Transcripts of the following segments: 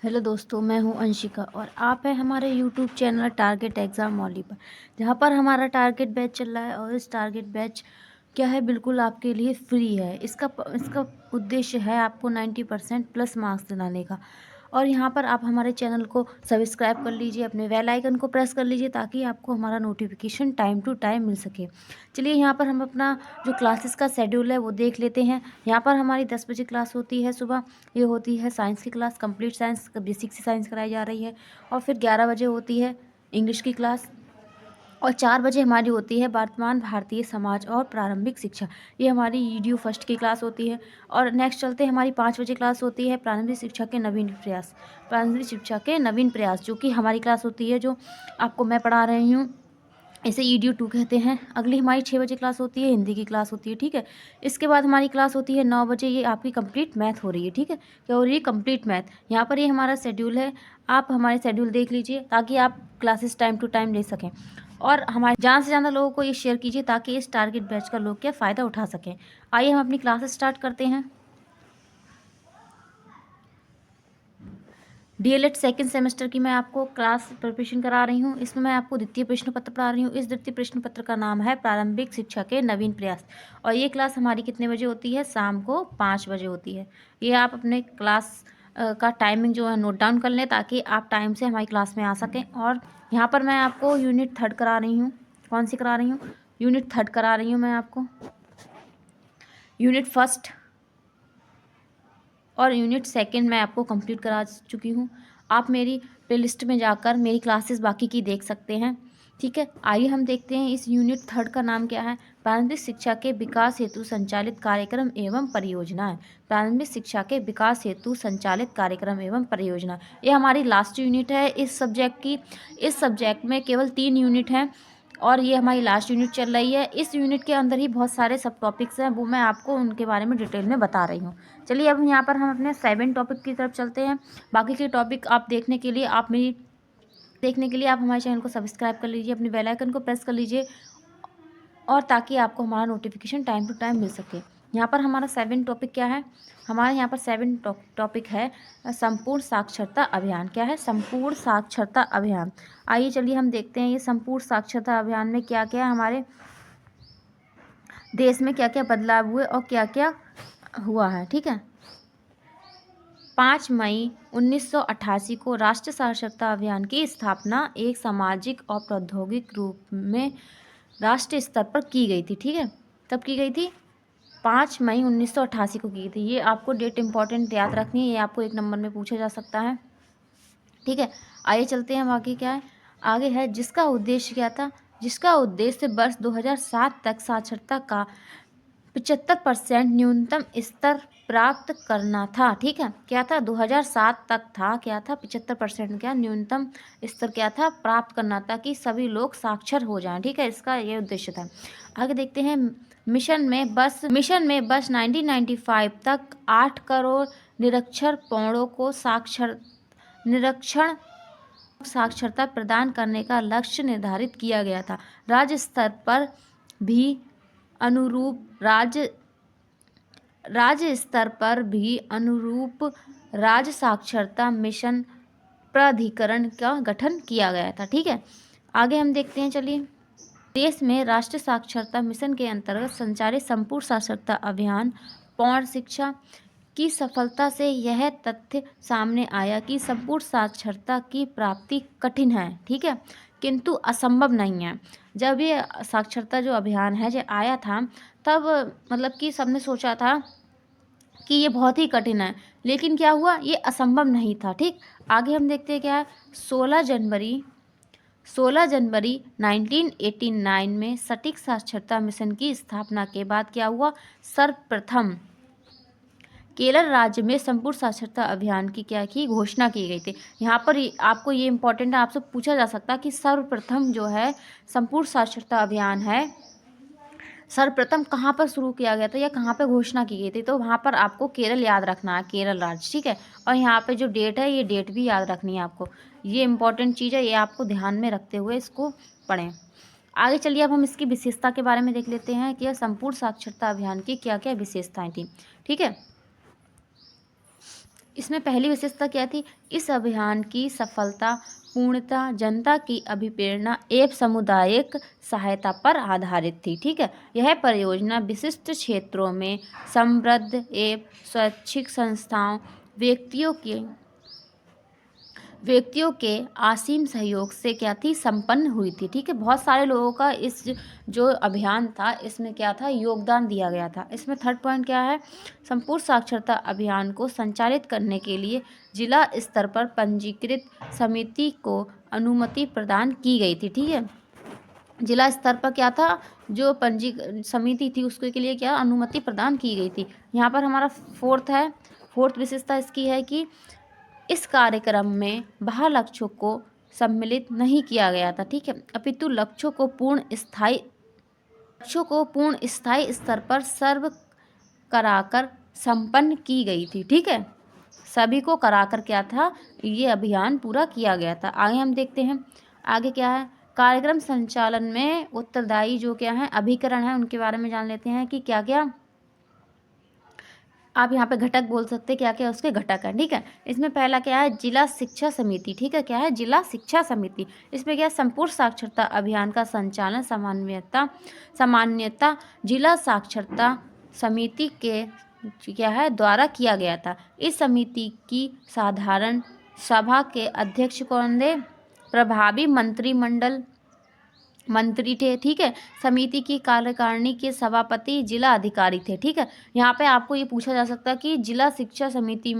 Hello दोस्तों, मैं हूं अंशिका और आप हैं हमारे यूट्यूब चैनल टारगेट एग्ज़ाम मौली पर, जहां पर हमारा टारगेट बैच चल रहा है। और इस टारगेट बैच क्या है, बिल्कुल आपके लिए फ्री है। इसका उद्देश्य है आपको 90% प्लस मार्क्स दिलाने का। और यहाँ पर आप हमारे चैनल को सब्सक्राइब कर लीजिए, अपने बेल आइकन को प्रेस कर लीजिए ताकि आपको हमारा नोटिफिकेशन टाइम टू टाइम मिल सके। चलिए यहाँ पर हम अपना जो क्लासेस का शेड्यूल है वो देख लेते हैं। यहाँ पर हमारी 10 बजे क्लास होती है सुबह। ये होती है साइंस की क्लास, कंप्लीट साइंस, बेसिक से साइंस कराई जा रही है। और फिर 11 बजे होती है इंग्लिश की क्लास। और 4 बजे हमारी होती है वर्तमान भारतीय समाज और प्रारंभिक शिक्षा। ये हमारी ईडीयू फर्स्ट की क्लास होती है। और नेक्स्ट चलते हैं, हमारी 5 बजे क्लास होती है प्रारंभिक शिक्षा के नवीन प्रयास। प्रारंभिक शिक्षा के नवीन प्रयास जो कि हमारी क्लास होती है, जो आपको मैं पढ़ा रही हूँ, इसे ईडीयू 2 कहते हैं। अगली हमारी 6 बजे क्लास होती है, हिंदी की क्लास होती है, ठीक है। इसके बाद हमारी क्लास होती है 9 बजे, ये आपकी कंप्लीट मैथ हो रही है, ठीक है। क्या हो रही है? Complete math. यहाँ पर ये हमारा शेड्यूल है। आप हमारे शेड्यूल देख लीजिए ताकि आप क्लासेस टाइम टू टाइम ले सकें। और हमारे ज़्यादा से ज़्यादा लोगों को ये शेयर कीजिए ताकि इस टारगेट बैच का लोग क्या फ़ायदा उठा सकें। आइए हम अपनी क्लासेस स्टार्ट करते हैं। डीएलएड सेकंड सेमेस्टर की मैं आपको क्लास प्रिपरेशन करा रही हूँ। इसमें मैं आपको द्वितीय प्रश्न पत्र पढ़ा रही हूँ। इस द्वितीय प्रश्न पत्र का नाम है प्रारंभिक शिक्षा के नवीन प्रयास। और ये क्लास हमारी कितने बजे होती है? शाम को 5 बजे होती है। ये आप अपने क्लास का टाइमिंग जो है नोट डाउन कर लें ताकि आप टाइम से हमारी क्लास में आ सकें। और यहाँ पर मैं आपको यूनिट 3 करा रही हूँ। कौन सी करा रही हूँ? यूनिट 3 करा रही हूँ मैं आपको। यूनिट फर्स्ट और यूनिट सेकंड मैं आपको कंप्लीट करा चुकी हूँ। आप मेरी प्लेलिस्ट में जाकर मेरी क्लासेस बाकी की देख सकते हैं, ठीक है। आइए हम देखते हैं इस यूनिट 3 का नाम क्या है। प्रारंभिक शिक्षा के विकास हेतु संचालित कार्यक्रम एवं परियोजनाएं। प्रारंभिक शिक्षा के विकास हेतु संचालित कार्यक्रम एवं परियोजना, ये हमारी लास्ट यूनिट है इस सब्जेक्ट की। इस सब्जेक्ट में केवल 3 यूनिट हैं और ये हमारी लास्ट यूनिट चल रही है। इस यूनिट के अंदर ही बहुत सारे सब टॉपिक्स हैं, वो मैं आपको उनके बारे में डिटेल में बता रही हूँ। चलिए अब यहाँ पर हम अपने 7 टॉपिक की तरफ चलते हैं। बाकी के टॉपिक आप देखने के लिए आप हमारे चैनल को सब्सक्राइब कर लीजिए, अपने बेल आइकन को प्रेस कर लीजिए, और ताकि आपको हमारा नोटिफिकेशन टाइम टू टाइम मिल सके। यहाँ पर हमारा 7 टॉपिक क्या है? हमारे यहाँ पर 7 टॉपिक है संपूर्ण साक्षरता अभियान। क्या है? संपूर्ण साक्षरता अभियान। आइए चलिए हम देखते हैं ये संपूर्ण साक्षरता अभियान में क्या क्या हमारे देश में क्या क्या बदलाव हुए और क्या क्या हुआ है, ठीक है। 5 मई 1988 को राष्ट्रीय साक्षरता अभियान की स्थापना एक सामाजिक और प्रौद्योगिक रूप में राष्ट्रीय स्तर पर की गई थी, ठीक है। तब की गई थी 5 मई 1988 को की थी। ये आपको डेट इंपॉर्टेंट याद रखनी है, ये आपको 1 नंबर में पूछा जा सकता है, ठीक है। आइए चलते हैं, आगे क्या है? आगे है जिसका उद्देश्य क्या था? जिसका उद्देश्य वर्ष 2007 तक साक्षरता का 75% न्यूनतम स्तर प्राप्त करना था, ठीक है। क्या था? 2007 तक था, क्या था? 75% क्या न्यूनतम स्तर क्या था? प्राप्त करना था कि सभी लोग साक्षर हो जाएं, ठीक है। इसका ये उद्देश्य था। आगे देखते हैं, मिशन में बस 1995 तक 8 करोड़ निरक्षर पौड़ों को निरक्षण साक्षरता प्रदान करने का लक्ष्य निर्धारित किया गया था। राज्य स्तर पर भी अनुरूप राज्य साक्षरता मिशन प्राधिकरण का गठन किया गया था, ठीक है। आगे हम देखते हैं, चलिए। देश में राष्ट्रीय साक्षरता मिशन के अंतर्गत संचालित संपूर्ण साक्षरता अभियान पौर्ण शिक्षा की सफलता से यह तथ्य सामने आया कि संपूर्ण साक्षरता की प्राप्ति कठिन है, ठीक है, किंतु असंभव नहीं है। जब ये साक्षरता जो अभियान है जो आया था, तब मतलब कि सबने सोचा था कि ये बहुत ही कठिन है, लेकिन क्या हुआ? ये असंभव नहीं था, ठीक। आगे हम देखते हैं क्या है। 16 जनवरी 1989 में सटीक साक्षरता मिशन की स्थापना के बाद क्या हुआ? सर्वप्रथम केरल राज्य में संपूर्ण साक्षरता अभियान की क्या की घोषणा की गई थी। यहाँ पर आपको ये इम्पोर्टेंट है, आपसे पूछा जा सकता है कि सर्वप्रथम जो है संपूर्ण साक्षरता अभियान है, सर्वप्रथम कहाँ पर शुरू किया गया था या कहाँ पर घोषणा की गई थी? तो वहाँ पर आपको केरल याद रखना है, केरल राज्य, ठीक है। और यहाँ पे जो डेट है, ये डेट भी याद रखनी है आपको। ये इंपॉर्टेंट चीज़ है, ये आपको ध्यान में रखते हुए इसको पढ़ें। आगे चलिए अब हम इसकी विशेषता के बारे में देख लेते हैं कि यह संपूर्ण साक्षरता अभियान की क्या क्या विशेषताएं थी, ठीक है। इसमें पहली विशेषता क्या थी? इस अभियान की सफलता पूर्णतः जनता की अभिप्रेरणा एवं सामुदायिक सहायता पर आधारित थी। ठीक है, यह परियोजना विशिष्ट क्षेत्रों में समृद्ध एवं स्वैच्छिक संस्थाओं व्यक्तियों के असीम सहयोग से क्या थी? संपन्न हुई थी। ठीक है, बहुत सारे लोगों का इस जो अभियान था इसमें क्या था? योगदान दिया गया था। इसमें थर्ड पॉइंट क्या है? संपूर्ण साक्षरता अभियान को संचालित करने के लिए जिला स्तर पर पंजीकृत समिति को अनुमति प्रदान की गई थी। ठीक है, जिला स्तर पर क्या था? जो पंजी समिति थी उसके लिए क्या अनुमति प्रदान की गई थी। यहाँ पर हमारा फोर्थ विशेषता इसकी है कि इस कार्यक्रम में बाह्य लक्ष्यों को सम्मिलित नहीं किया गया था। ठीक है, अपितु लक्ष्यों को पूर्ण स्थायी स्तर पर सर्व कराकर संपन्न की गई थी। ठीक है, सभी को कराकर क्या था? ये अभियान पूरा किया गया था। आगे हम देखते हैं, आगे क्या है? कार्यक्रम संचालन में उत्तरदायी जो क्या है अभिकरण है उनके बारे में जान लेते हैं कि क्या क्या आप यहाँ पे घटक बोल सकते हैं, क्या क्या उसके घटक हैं। ठीक है, इसमें पहला क्या है? जिला शिक्षा समिति। ठीक है, क्या है? जिला शिक्षा समिति। इसमें क्या है? संपूर्ण साक्षरता अभियान का संचालन सामान्यतः जिला साक्षरता समिति के क्या है द्वारा किया गया था। इस समिति की साधारण सभा के अध्यक्ष कौन थे? प्रभावी मंत्री थे। ठीक है, समिति की कार्यकारिणी के सभापति जिला अधिकारी थे। ठीक है, यहाँ पे आपको ये पूछा जा सकता है कि जिला शिक्षा समिति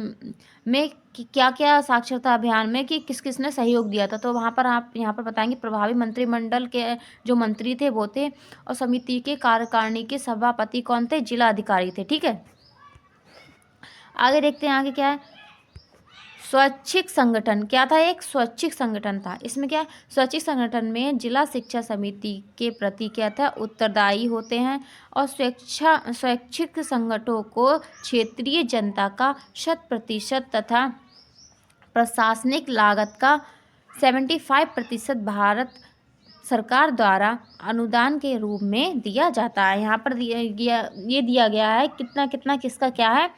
में क्या क्या साक्षरता अभियान में कि किस किस ने सहयोग दिया था, तो वहाँ पर आप यहाँ पर बताएंगे प्रभावी मंत्रिमंडल के जो मंत्री थे वो थे, और समिति के कार्यकारिणी के सभापति कौन थे? जिला अधिकारी थे। ठीक है, आगे देखते हैं, आगे क्या है? स्वैच्छिक संगठन क्या था? एक स्वैच्छिक संगठन था। इसमें क्या? स्वैच्छिक संगठन में जिला शिक्षा समिति के प्रति क्या था? उत्तरदायी होते हैं, और स्वैच्छिक संगठनों को क्षेत्रीय जनता का 100% तथा प्रशासनिक लागत का 75% भारत सरकार द्वारा अनुदान के रूप में दिया जाता है। यहाँ पर ये दिया गया है कितना कितना किसका क्या है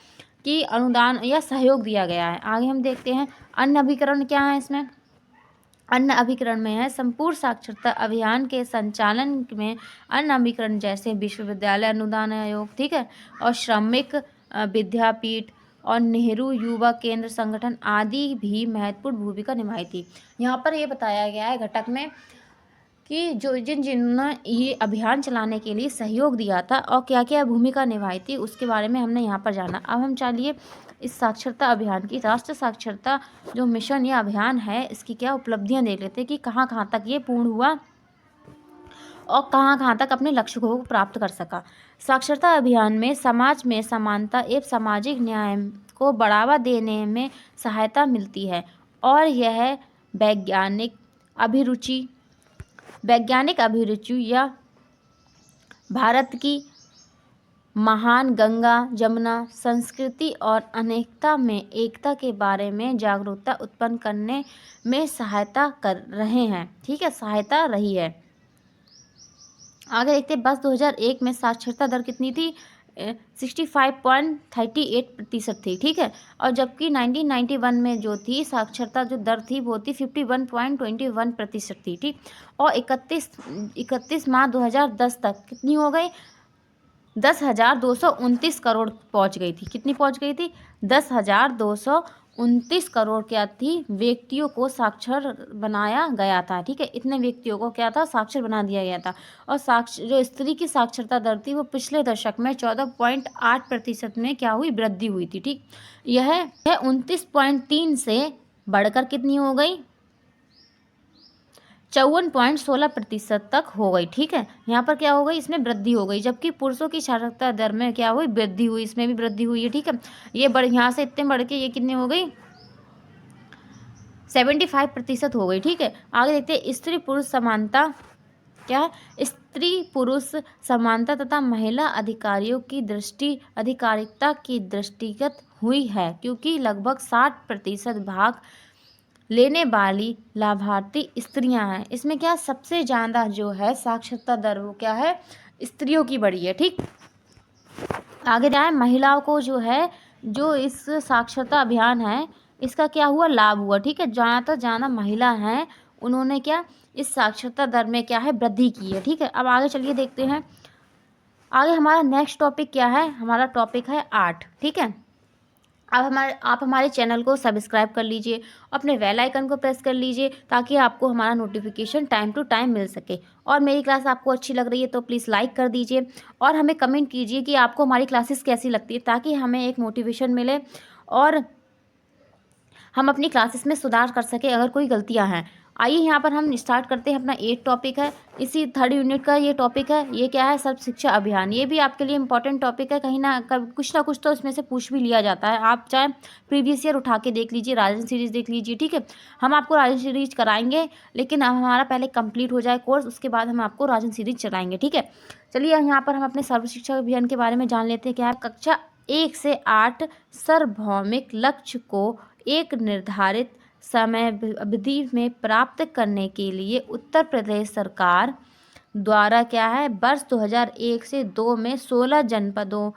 कि अनुदान या सहयोग दिया गया है। आगे हम देखते हैं अन्य अभिकरण क्या है। इसमें अन्य अभिकरण में है संपूर्ण साक्षरता अभियान के संचालन में अन्य अभिकरण जैसे विश्वविद्यालय अनुदान आयोग, ठीक है, और श्रमिक विद्यापीठ और नेहरू युवा केंद्र संगठन आदि भी महत्वपूर्ण भूमिका निभाई थी। यहाँ पर ये बताया गया है घटक में कि जिन्होंने ये अभियान चलाने के लिए सहयोग दिया था और क्या क्या भूमिका निभाई थी उसके बारे में हमने यहाँ पर जाना। अब हम चलिए इस साक्षरता अभियान की राष्ट्रीय साक्षरता जो मिशन या अभियान है इसकी क्या उपलब्धियाँ देख लेते हैं कि कहाँ कहाँ तक ये पूर्ण हुआ और कहाँ कहाँ तक अपने लक्ष्य को प्राप्त कर सका। साक्षरता अभियान में समाज में समानता एवं सामाजिक न्याय को बढ़ावा देने में सहायता मिलती है और यह वैज्ञानिक अभिरुचि या भारत की महान गंगा जमुना संस्कृति और अनेकता में एकता के बारे में जागरूकता उत्पन्न करने में सहायता कर रहे हैं। ठीक है, सहायता रही है। आगे देखते हैं, बस 2001 में साक्षरता दर कितनी थी? 65.38% थी। ठीक है, और जबकि 1991 में जो थी साक्षरता जो दर थी वो थी 51.21% थी। ठीक, और 31 मार्च 2010 तक कितनी हो गई? 10,229 करोड़ पहुंच गई थी। कितनी पहुंच गई थी? 10,229 करोड़ क्या थी? व्यक्तियों को साक्षर बनाया गया था। ठीक है, इतने व्यक्तियों को क्या था? साक्षर बना दिया गया था। और जो स्त्री की साक्षरता दर थी वो पिछले दशक में 14.8% में क्या हुई? वृद्धि हुई थी। ठीक, यह 29.3 से बढ़कर कितनी हो गई? 54.16% तक हो गई। ठीक है, यहाँ पर क्या हो गई? इसमें वृद्धि हो गई। जबकि पुरुषों की साक्षरता दर में क्या हुई? वृद्धि हुई। इसमें भी वृद्धि हुई है। ठीक है, ये यहाँ से इतने बढ़ के ये कितने हो गई? 75% हो गई। ठीक है, आगे देखते हैं, स्त्री पुरुष समानता क्या है? स्त्री पुरुष समानता तथा महिला अधिकारियों की अधिकारिता की दृष्टिगत हुई है क्योंकि लगभग 60% भाग लेने वाली लाभार्थी स्त्रियां हैं। इसमें क्या सबसे ज़्यादा जो है साक्षरता दर वो क्या है? स्त्रियों की बढ़ी है। ठीक, आगे क्या है? महिलाओं को जो है जो इस साक्षरता अभियान है इसका क्या हुआ, लाभ हुआ। ठीक है, ज़्यादा ज़्यादा महिला हैं उन्होंने क्या इस साक्षरता दर में क्या है वृद्धि की है। ठीक है, अब आगे चलिए देखते हैं। आगे हमारा नेक्स्ट टॉपिक क्या है, हमारा टॉपिक है आर्ट। ठीक है, अब आप हमारे चैनल को सब्सक्राइब कर लीजिए, अपने बेल आइकन को प्रेस कर लीजिए ताकि आपको हमारा नोटिफिकेशन टाइम टू टाइम मिल सके। और मेरी क्लास आपको अच्छी लग रही है तो प्लीज़ लाइक कर दीजिए और हमें कमेंट कीजिए कि आपको हमारी क्लासेस कैसी लगती है, ताकि हमें एक मोटिवेशन मिले और हम अपनी क्लासेस में सुधार कर सकें अगर कोई गलतियां हैं। आइए यहाँ पर हम स्टार्ट करते हैं। अपना 8 टॉपिक है, इसी 3rd यूनिट का ये टॉपिक है। ये क्या है, सर्व शिक्षा अभियान। ये भी आपके लिए इंपॉर्टेंट टॉपिक है, कहीं ना कुछ ना कुछ तो इसमें से पूछ भी लिया जाता है। आप चाहे प्रीवियस ईयर उठा के देख लीजिए, राजन सीरीज देख लीजिए। ठीक है, हम आपको राजन सीरीज कराएंगे, लेकिन अब हमारा पहले कंप्लीट हो जाए कोर्स, उसके बाद हम आपको राजन सीरीज चलाएंगे। ठीक है, चलिए यहाँ पर हम अपने सर्व शिक्षा अभियान के बारे में जान लेते हैं। क्या है, कक्षा 1 से 8 सार्वभौमिक लक्ष्य को एक निर्धारित समय अवधि में प्राप्त करने के लिए उत्तर प्रदेश सरकार द्वारा क्या है वर्ष 2001 से 2 में 16 जनपदों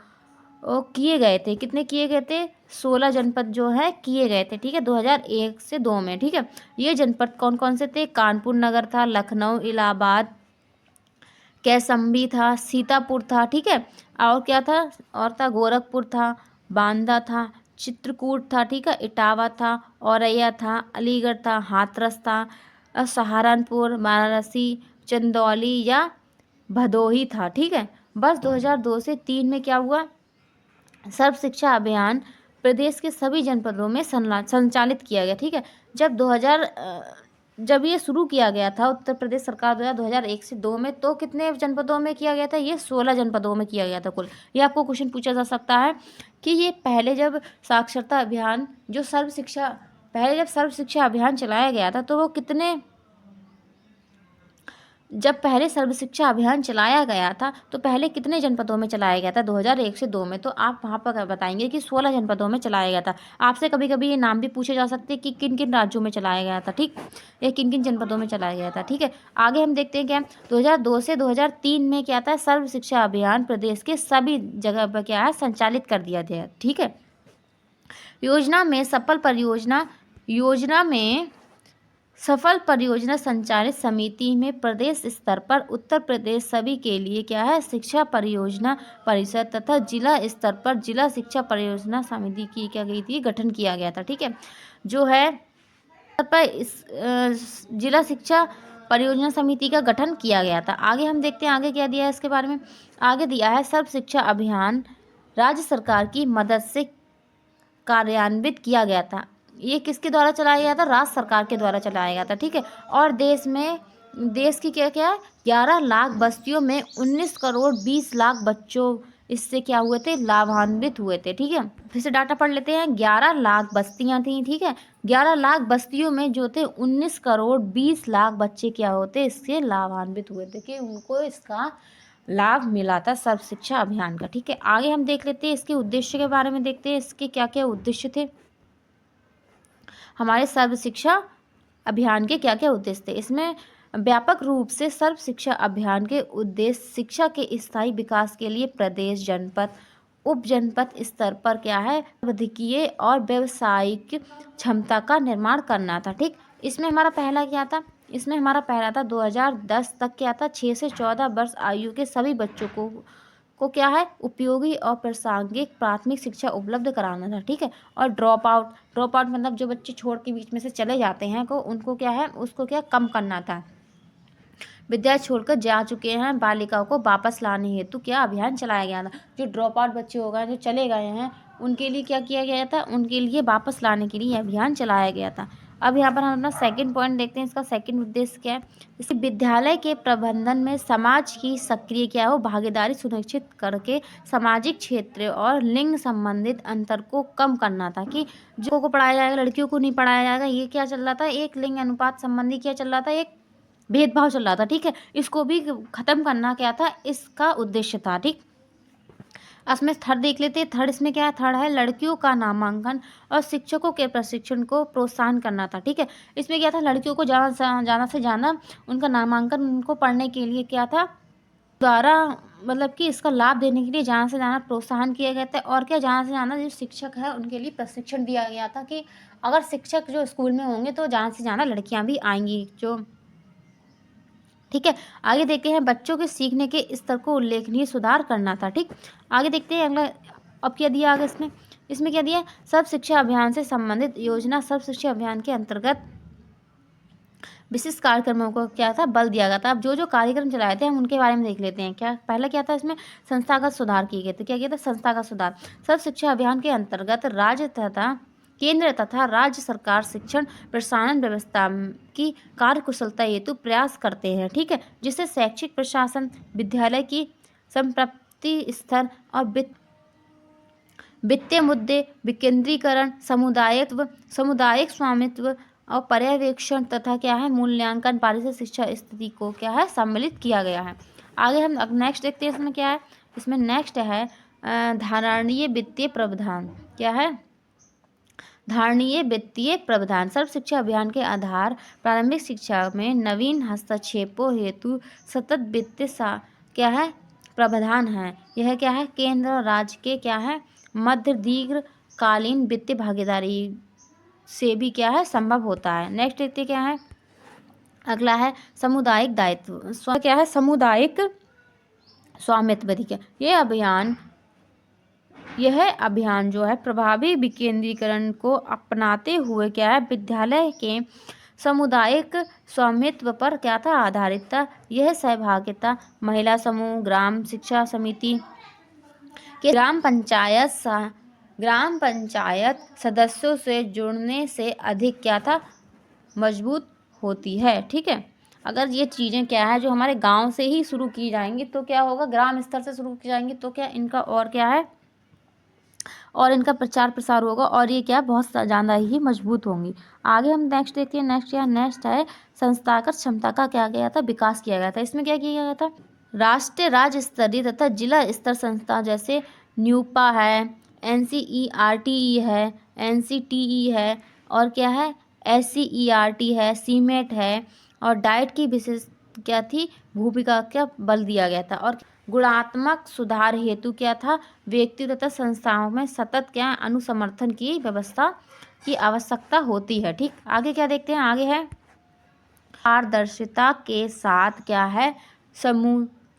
किए गए थे। कितने किए गए थे, 16 जनपद जो है किए गए थे। ठीक है, 2001 से 2 में। ठीक है, ये जनपद कौन कौन से थे, कानपुर नगर था, लखनऊ, इलाहाबाद, कैसम्बी था, सीतापुर था। ठीक है, और क्या था, और था गोरखपुर था, बांदा था, चित्रकूट था। ठीक है, इटावा था, औरैया था, अलीगढ़ था, हाथरस था, सहारनपुर, वाराणसी, चंदौली या भदोही था। ठीक है, बस 2002 से 3 में क्या हुआ, सर्व शिक्षा अभियान प्रदेश के सभी जनपदों में संचालित किया गया। ठीक है, जब ये शुरू किया गया था उत्तर प्रदेश सरकार द्वारा 2001 से 2 में, तो कितने जनपदों में किया गया था, ये 16 जनपदों में किया गया था कुल। ये आपको क्वेश्चन पूछा जा सकता है कि ये पहले जब साक्षरता अभियान पहले जब सर्व शिक्षा अभियान चलाया गया था तो वो जब पहले सर्व शिक्षा अभियान चलाया गया था तो पहले कितने जनपदों में चलाया गया था, 2001 से 2 में। तो आप वहाँ पर बताएंगे कि 16 जनपदों में चलाया गया था। आपसे कभी कभी ये नाम भी पूछे जा सकते हैं कि किन किन राज्यों में चलाया गया था। ठीक, ये किन किन जनपदों में चलाया गया था। ठीक है, आगे हम देखते हैं क्या 2002 से 2003 में क्या था, सर्व शिक्षा अभियान प्रदेश के सभी जगह पर क्या है संचालित कर दिया गया। ठीक है, योजना में सफल परियोजना संचालित समिति में प्रदेश स्तर पर उत्तर प्रदेश सभी के लिए क्या है शिक्षा परियोजना परिषद तथा जिला स्तर पर जिला शिक्षा परियोजना समिति की क्या गई थी, गठन किया गया था। ठीक है, जो है पर इस जिला शिक्षा परियोजना समिति का गठन किया गया था। आगे हम देखते हैं आगे क्या दिया है इसके बारे में। आगे दिया है सर्व शिक्षा अभियान राज्य सरकार की मदद से कार्यान्वित किया गया था। ये किसके द्वारा चलाया गया था, राज्य सरकार के द्वारा चलाया गया था। ठीक है, और देश की क्या क्या 11 लाख बस्तियों में 19 करोड़ 20 लाख बच्चों इससे क्या हुए थे, लाभान्वित हुए थे। ठीक है, फिर से डाटा पढ़ लेते हैं। 11 लाख बस्तियां थी। ठीक है, 11 लाख बस्तियों में जो थे 19 करोड़ 20 लाख बच्चे क्या होते इससे लाभान्वित हुए थे, कि उनको इसका लाभ मिला था सर्व शिक्षा अभियान का। ठीक है, आगे हम देख लेते हैं इसके उद्देश्य के बारे में। देखते हैं इसके क्या क्या उद्देश्य थे, हमारे सर्व शिक्षा अभियान के क्या क्या उद्देश्य थे। इसमें व्यापक रूप से सर्व शिक्षा अभियान के उद्देश्य शिक्षा के स्थायी विकास के लिए प्रदेश, जनपद, उप जनपद स्तर पर क्या है विधिकीय और व्यावसायिक क्षमता का निर्माण करना था। ठीक, इसमें हमारा पहला क्या था, इसमें हमारा पहला था 2010 तक क्या था, 6 से 14 वर्ष आयु के सभी बच्चों को क्या है उपयोगी और प्रासंगिक प्राथमिक शिक्षा उपलब्ध कराना था। ठीक है, और ड्रॉप आउट मतलब जो बच्चे छोड़ के बीच में से चले जाते हैं को उनको क्या है उसको क्या कम करना था। विद्यालय छोड़कर जा चुके हैं बालिकाओं को वापस लाने हेतु क्या अभियान चलाया गया था। जो ड्रॉप आउट बच्चे हो गए, जो चले गए हैं, उनके लिए क्या किया गया था, उनके लिए वापस लाने के लिए अभियान चलाया गया था। अब यहाँ पर हम अपना सेकंड पॉइंट देखते हैं। इसका सेकंड उद्देश्य क्या है, जैसे विद्यालय के प्रबंधन में समाज की सक्रिय क्या हो भागीदारी सुनिश्चित करके सामाजिक क्षेत्र और लिंग संबंधित अंतर को कम करना था, कि जो को पढ़ाया जाएगा लड़कियों को नहीं पढ़ाया जाएगा। ये क्या चल रहा था, एक लिंग अनुपात संबंधी क्या चल रहा था, एक भेदभाव चल रहा था। ठीक है, इसको भी खत्म करना क्या था, इसका उद्देश्य था। ठीक, इसमें थर्ड देख लेते हैं। थर्ड इसमें क्या है, थर्ड है लड़कियों का नामांकन और शिक्षकों के प्रशिक्षण को प्रोत्साहन करना था। ठीक है, इसमें क्या था, लड़कियों को ज़्यादा से ज़्यादा उनका नामांकन उनको पढ़ने के लिए क्या था द्वारा मतलब कि इसका लाभ देने के लिए ज़्यादा से ज़्यादा प्रोत्साहन किया गया था, और क्या ज़्यादा से ज़्यादा जो शिक्षक है उनके लिए प्रशिक्षण दिया गया था कि अगर शिक्षक जो स्कूल में होंगे तो ज़्यादा से ज़्यादा लड़कियां भी आएंगी जो। ठीक है, आगे देखते हैं बच्चों के सीखने के स्तर को उल्लेखनीय सुधार करना था। ठीक, आगे देखते हैं अगला। अब क्या दिया आगे इसमें क्या दिया, सर्व शिक्षा अभियान से संबंधित योजना। सर्व शिक्षा अभियान के अंतर्गत विशिष्ट कार्यक्रमों को क्या था, बल दिया गया था। अब जो जो कार्यक्रम चलाए थे हम उनके बारे में देख लेते हैं। क्या पहला क्या था, इसमें संस्थागत सुधार किए गए थे। क्या किया था, संस्थागत सुधार। सर्व शिक्षा अभियान के अंतर्गत राज्य तथा केंद्र तथा राज्य सरकार शिक्षण प्रसारण व्यवस्था की कार्यकुशलता हेतु प्रयास करते हैं। ठीक है, जिससे शैक्षिक प्रशासन, विद्यालय की संप्रति स्तर और वित्तीय मुद्दे, विकेंद्रीकरण, सामुदायिक स्वामित्व और पर्यवेक्षण तथा क्या है, मूल्यांकन, पारिस्थितिक शिक्षा स्थिति को क्या है, सम्मिलित किया गया है। आगे हम अब नेक्स्ट देखते हैं इसमें क्या है। इसमें नेक्स्ट है धारणीय वित्तीय प्रावधान। क्या है, धारणीय वित्तीय प्रावधान। सर्व शिक्षा अभियान के आधार प्रारंभिक शिक्षा में नवीन हस्तक्षेपों हेतु सतत वित्तीय क्या है, प्रावधान है। यह क्या है, केंद्र और राज्य के क्या है, मध्य दीर्घकालीन वित्तीय भागीदारी से भी क्या है, संभव होता है। नेक्स्ट देखते क्या है, अगला है सामुदायिक दायित्व। क्या है, सामुदायिक स्वामित्व। ठीक है, यह अभियान जो है प्रभावी विकेंद्रीकरण को अपनाते हुए क्या है, विद्यालय के सामुदायिक स्वामित्व पर क्या था, आधारित था। यह सहभागिता महिला समूह, ग्राम शिक्षा समिति के ग्राम पंचायत सदस्यों से जुड़ने से अधिक क्या था, मजबूत होती है। ठीक है, अगर ये चीज़ें क्या है जो हमारे गांव से ही शुरू की जाएंगी तो क्या होगा, ग्राम स्तर से शुरू की जाएंगी तो क्या इनका और क्या है, और इनका प्रचार प्रसार होगा और ये क्या बहुत ज़्यादा ही मजबूत होंगी। आगे हम नेक्स्ट देखते हैं। नेक्स्ट है संस्थागत क्षमता का क्या गया था, विकास किया गया था। इसमें क्या किया गया था, राष्ट्रीय, राज्य स्तरीय तथा जिला स्तर संस्था जैसे न्यूपा है, NCERT है, NCTE है, और क्या है, SCERT है, सीमेट है, और डाइट की विशेष क्या थी, भूमिका क्या बल दिया गया था। और गुणात्मक सुधार हेतु क्या था, व्यक्ति तथा संस्थाओं में सतत क्या अनुसमर्थन की व्यवस्था की आवश्यकता होती है। ठीक, आगे क्या देखते हैं, आगे है पारदर्शिता के साथ क्या है,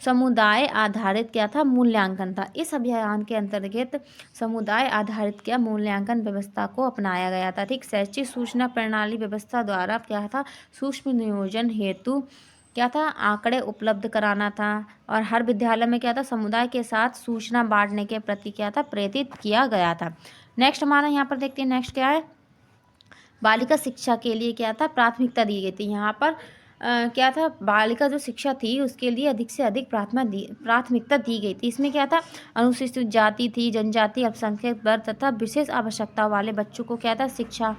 समुदाय आधारित क्या था, मूल्यांकन था। इस अभियान के अंतर्गत समुदाय आधारित क्या मूल्यांकन व्यवस्था को अपनाया गया था। ठीक, शैक्षिक सूचना प्रणाली व्यवस्था द्वारा क्या था, सूक्ष्म नियोजन हेतु क्या था, आंकड़े उपलब्ध कराना था, और हर विद्यालय में क्या था, समुदाय के साथ सूचना बांटने के प्रति क्या था, प्रेरित किया गया था। नेक्स्ट हमारा यहाँ पर देखते हैं, नेक्स्ट क्या है, बालिका शिक्षा के लिए क्या था, प्राथमिकता दी गई थी। यहाँ पर क्या था, बालिका जो शिक्षा थी उसके लिए अधिक से अधिक प्राथमिकता दी गई थी। इसमें क्या था, अनुसूचित जाति थी, जनजाति, अल्पसंख्यक वर्ग तथा विशेष आवश्यकता वाले बच्चों को क्या था, शिक्षा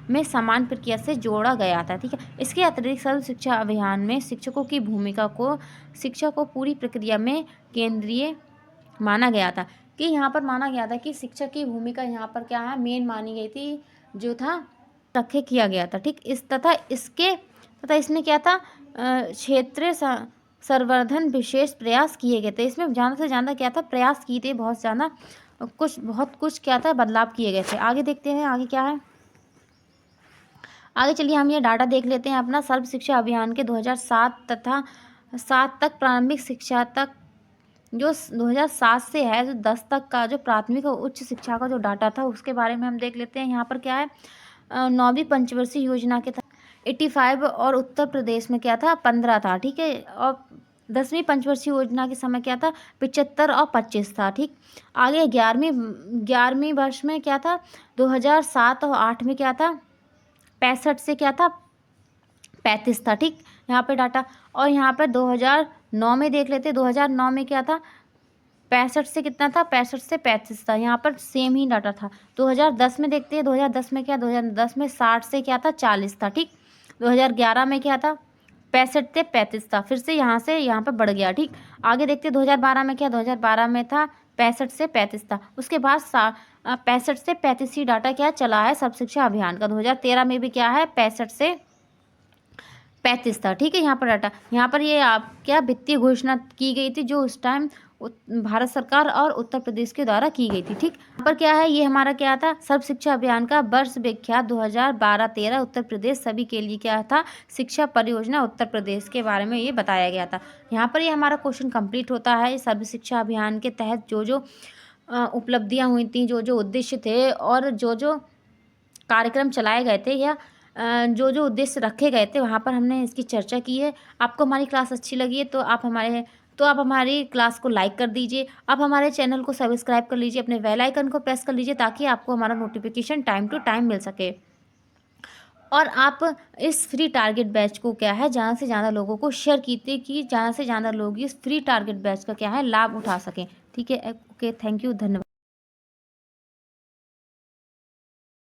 में समान प्रक्रिया से जोड़ा गया था। ठीक है, इसके अतिरिक्त सर्व शिक्षा अभियान में शिक्षकों की भूमिका को शिक्षा को पूरी प्रक्रिया में केंद्रीय माना गया था। कि यहाँ पर माना गया था कि शिक्षक की भूमिका यहाँ पर क्या है, मेन मानी गई थी, जो था रखे किया गया था। ठीक, इसमें क्या था, क्षेत्रीय संवर्धन विशेष प्रयास किए गए थे। इसमें ज़्यादा से ज़्यादा क्या था, प्रयास किए थे, बहुत कुछ क्या था, बदलाव किए गए थे। आगे देखते हैं, आगे क्या है, आगे चलिए हम ये डाटा देख लेते हैं अपना। सर्व शिक्षा अभियान के 2007 तक प्रारंभिक शिक्षा तक, जो 2007 से है जो 10 तक का जो प्राथमिक और उच्च शिक्षा का जो डाटा था उसके बारे में हम देख लेते हैं। यहाँ पर क्या है, 9वीं पंचवर्षीय योजना के तहत 85 और उत्तर प्रदेश में क्या था, 15 था। ठीक है, और 10वीं पंचवर्षीय योजना के समय क्या था, 75 और 25 था। ठीक, आगे 11वीं वर्ष में क्या था, 2007 और 8 में क्या था, 65 से क्या था, 35 था। ठीक, यहाँ पे डाटा, और यहाँ पर 2009 में देख लेते, 2009 में क्या था, 65 से कितना था, 65 से 35 था। यहाँ पर सेम ही डाटा था। 2010 में देखते हैं, 2010 में क्या, 2010 में 60 से क्या था, 40 था। ठीक, 2011 में क्या था, 65 से 35 था, फिर से यहाँ पर बढ़ गया। ठीक, आगे देखते हैं 2012 में क्या, 2012 में था 65 से 35 था। उसके बाद 65 से 35 ही डाटा क्या चला है सर्व शिक्षा अभियान का। 2013 में भी क्या है, 65 से 35 था। ठीक है, यहाँ पर डाटा, यहाँ पर ये आप क्या वित्तीय घोषणा की गई थी जो उस टाइम भारत सरकार और उत्तर प्रदेश के द्वारा की गई थी। ठीक, यहाँ पर क्या है, ये हमारा क्या था, सर्व शिक्षा अभियान का वर्ष विख्यात 2012-13 उत्तर प्रदेश सभी के लिए क्या था, शिक्षा परियोजना उत्तर प्रदेश के बारे में ये बताया गया था। यहाँ पर ये हमारा क्वेश्चन कंप्लीट होता है। सर्व शिक्षा अभियान के तहत जो जो उपलब्धियाँ हुई थी, जो जो उद्देश्य थे और जो जो कार्यक्रम चलाए गए थे या जो जो उद्देश्य रखे गए थे, वहाँ पर हमने इसकी चर्चा की है। आपको हमारी क्लास अच्छी लगी है तो आप हमारी क्लास को लाइक कर दीजिए। आप हमारे चैनल को सब्सक्राइब कर लीजिए, अपने बेल आइकन को प्रेस कर लीजिए ताकि आपको हमारा नोटिफिकेशन टाइम टू टाइम मिल सके। और आप इस फ्री टारगेट बैच को क्या है, ज़्यादा से ज़्यादा लोगों को शेयर कीजिए कि ज़्यादा से ज़्यादा लोग इस फ्री टारगेट बैच का क्या है, लाभ उठा सकें। ठीक है, ओके, थैंक यू, धन्यवाद।